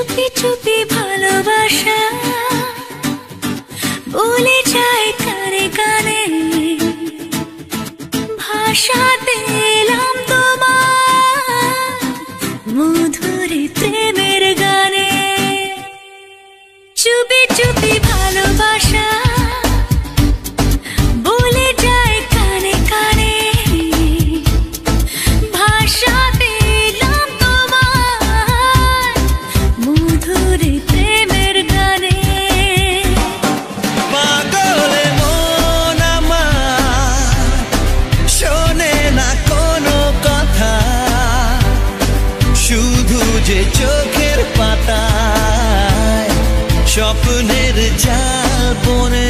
চুপি চুপি ভালোবাসা বলে যায় কানে কানে, ভাষা দিলাম তোমার মধুর প্রেমের গানে। চুপি চুপি ভালোবাসা বলে যায় কানে কানে, ভাষা দিলাম তোমার মধুর প্রেমের গানে। পাগলে মন আমার শোনে না কোনো কথা, শুধু যে চোখের পাতায় স্বপ্নের জাল বনে